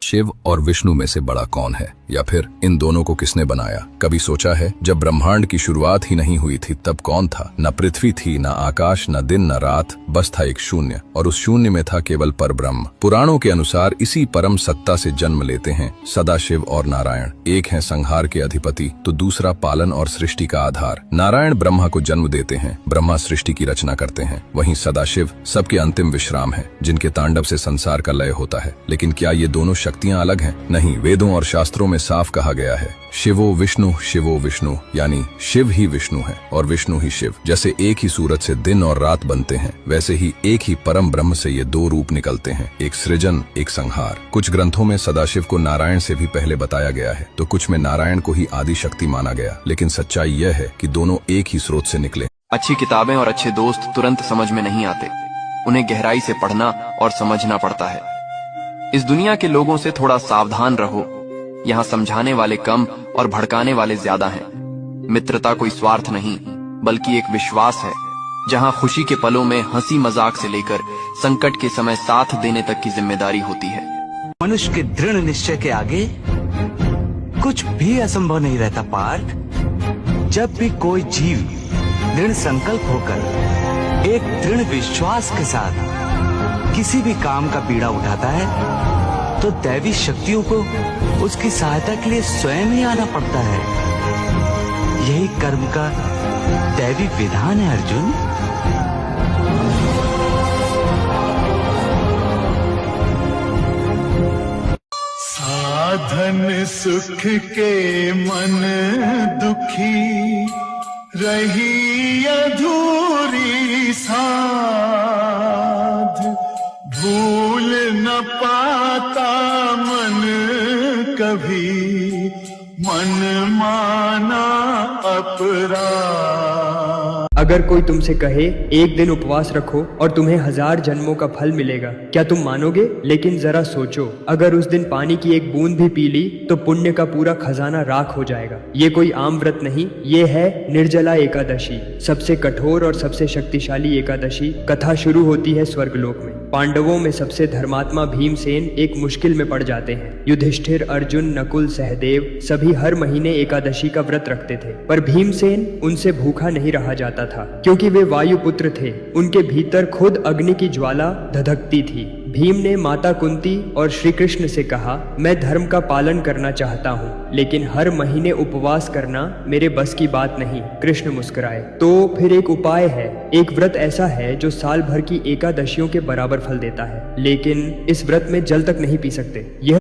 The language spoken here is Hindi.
शिव और विष्णु में से बड़ा कौन है, या फिर इन दोनों को किसने बनाया? कभी सोचा है जब ब्रह्मांड की शुरुआत ही नहीं हुई थी तब कौन था? न पृथ्वी थी, न आकाश, न दिन, न रात, बस था एक शून्य, और उस शून्य में था केवल परब्रह्म। पुराणों के अनुसार इसी परम सत्ता से जन्म लेते हैं सदाशिव और नारायण। एक है संहार के अधिपति तो दूसरा पालन और सृष्टि का आधार। नारायण ब्रह्मा को जन्म देते हैं, ब्रह्मा सृष्टि की रचना करते हैं, वहीं सदाशिव सबके अंतिम विश्राम है, जिनके तांडव से संसार का लय होता है। लेकिन क्या ये दोनों शक्तियां अलग हैं? नहीं, वेदों और शास्त्रों में साफ कहा गया है शिवो विष्णु, यानी शिव ही विष्णु है और विष्णु ही शिव। जैसे एक ही सूरज से दिन और रात बनते हैं, वैसे ही एक ही परम ब्रह्म से ये दो रूप निकलते हैं, एक सृजन, एक संहार। कुछ ग्रंथों में सदाशिव को नारायण से भी पहले बताया गया है, तो कुछ में नारायण को ही आदि शक्ति माना गया। लेकिन सच्चाई यह है कि दोनों एक ही स्रोत से निकले। अच्छी किताबें और अच्छे दोस्त तुरंत समझ में नहीं आते, उन्हें गहराई से पढ़ना और समझना पड़ता है। इस दुनिया के लोगों से थोड़ा सावधान रहो, यहाँ समझाने वाले कम और भड़काने वाले ज्यादा हैं। मित्रता कोई स्वार्थ नहीं बल्कि एक विश्वास है, जहाँ खुशी के पलों में हंसी मजाक से लेकर संकट के समय साथ देने तक की जिम्मेदारी होती है। मनुष्य के दृढ़ निश्चय के आगे कुछ भी असंभव नहीं रहता पार्थ। जब भी कोई जीव दृढ़ संकल्प होकर एक दृढ़ विश्वास के साथ किसी भी काम का बीड़ा उठाता है तो दैवी शक्तियों को उसकी सहायता के लिए स्वयं ही आना पड़ता है। यही कर्म का दैवी विधान है अर्जुन। साधन सुख के मन दुखी रही अधूरी साध, भूल न पाता मन कभी, मन माना अपराध। अगर कोई तुमसे कहे एक दिन उपवास रखो और तुम्हें 1000 जन्मों का फल मिलेगा, क्या तुम मानोगे? लेकिन जरा सोचो, अगर उस दिन पानी की एक बूंद भी पी ली तो पुण्य का पूरा खजाना राख हो जाएगा। ये कोई आम व्रत नहीं, ये है निर्जला एकादशी, सबसे कठोर और सबसे शक्तिशाली एकादशी। कथा शुरू होती है स्वर्गलोक में। पांडवों में सबसे धर्मात्मा भीमसेन एक मुश्किल में पड़ जाते हैं। युधिष्ठिर, अर्जुन, नकुल, सहदेव सभी हर महीने एकादशी का व्रत रखते थे, पर भीमसेन उनसे भूखा नहीं रहा जाता था, क्योंकि वे वायुपुत्र थे। उनके भीतर खुद अग्नि की ज्वाला धधकती थी। भीम ने माता कुंती और श्री कृष्ण से कहा, मैं धर्म का पालन करना चाहता हूँ, लेकिन हर महीने उपवास करना मेरे बस की बात नहीं। कृष्ण मुस्कुराए। तो फिर एक उपाय है, एक व्रत ऐसा है जो साल भर की एकादशियों के बराबर फल देता है, लेकिन इस व्रत में जल तक नहीं पी सकते। यह